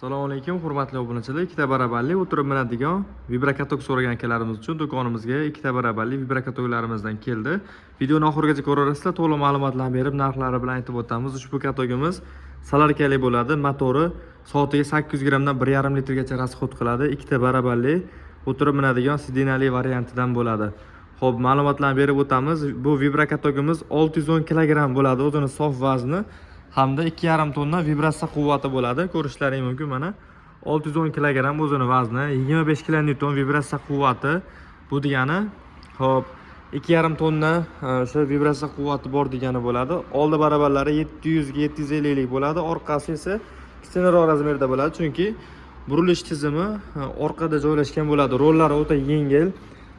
Assalomu alaykum, hurmatli obunachilar. Ikkita barabarli o'tirib minadigan vibrakatok so'ragan akalarimiz uchun do'konimizga ikkita barabarli vibrakatoklarimizdan keldi. Videoni oxirigacha ko'rasizlar, to'liq ma'lumotlarni berib, narxlari bilan aytib o'tamiz. Ushbu katogimiz salarkali bo'ladi. Motori soatiga 800 grammdan 1,5 litrgacha rasxod qiladi. Ikkita barabarli o'tirib minadigan sidinali variantidan bo'ladi. Xo'p, ma'lumotlarni berib o'tamiz. Bu vibrakatogimiz 610 kg bo'ladi, o'zini sof vazni. Hamda 2,5 tonna vibratsiya quvvati bo'ladi. Ko'rishlaring mumkin mana. 610 kg o'zini vazni, 25 kN vibratsiya quvvati. Bu degani, xo'p, 2,5 tonna o'sha vibratsiya quvvati bor degani bo'ladi. Oldi barabarlari 700 ga 750 lik bo'ladi, orqasi esa kichikroq razmerda bo'ladi, chunki burilish tizimi orqada joylashgan bo'ladi. Rollari o'ta yengil,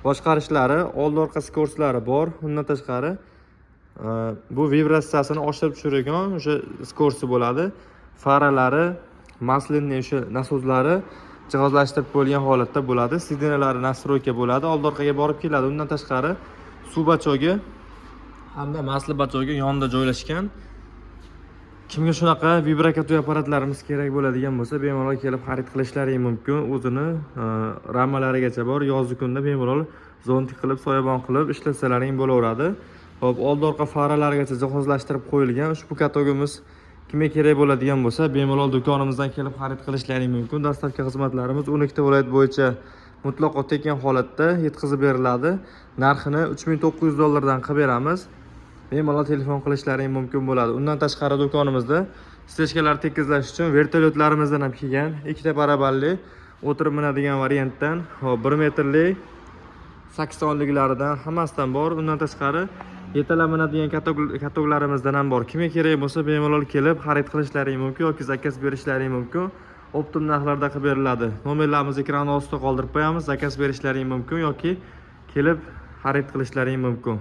boshqarishlari, oldi-orqa skorslari bor. Undan tashqari bu vibratsiyasini oshirib tushiradigan o'sha skorsi bo'ladi. Faralari, maslinli o'sha nasozlari jihozlashtirib bo'lgan holatda bo'ladi. Sidinalari nastroyka bo'ladi, oldi-orqaga borib keladi. Undan tashqari suv bachogi hamda masli bachogi yonida joylashgan. Kimga shunaqa vibrakator apparatlarimiz kerak bo'ladigan bo'lsa, bemalol kelib xarid qilishlaring mumkin. O'zini ramalarigacha bor. Yozgi kunda bemalol zontik qilib, soyabon qilib ishlatsalaring bo'laveradi. Xo'p, oldi-orqa faralarigacha jihozlashtirib qo'yilgan. Ushbu katogimiz kimga kerak bo'ladigan bo'lsa, bemalol do'konimizdan kelib xarid qilishlaring mumkin. Dastavka xizmatlarimiz 12 ta viloyat bo'yicha mutlaqo tekin holatda yetkazib beriladi. Narxini $3,900 dan qilib beramiz. Bemalol telefon qilishlaring mumkin bo'ladi. Undan tashqari do'konimizda stechkalar tekizlash uchun vertolyotlarimizdan ham kelgan. Ikkita barabarli o'tirib minadigan variantdan, 1 metrlik 80 liklaridan hammasidan bor. Undan tashqari yetalanadigan katoglarimizdan ham bor. Kimga kerak bo'lsa, bemalol kelib xarid qilishlaring mumkin yoki zakaz berishlaring mumkin. Optim narxlarda qilib beriladi. Nomerlarimizni ekran ostida qoldirib qo'yamiz. Zakaz berishlaring mumkin yoki kelib xarid qilishlaring mumkin.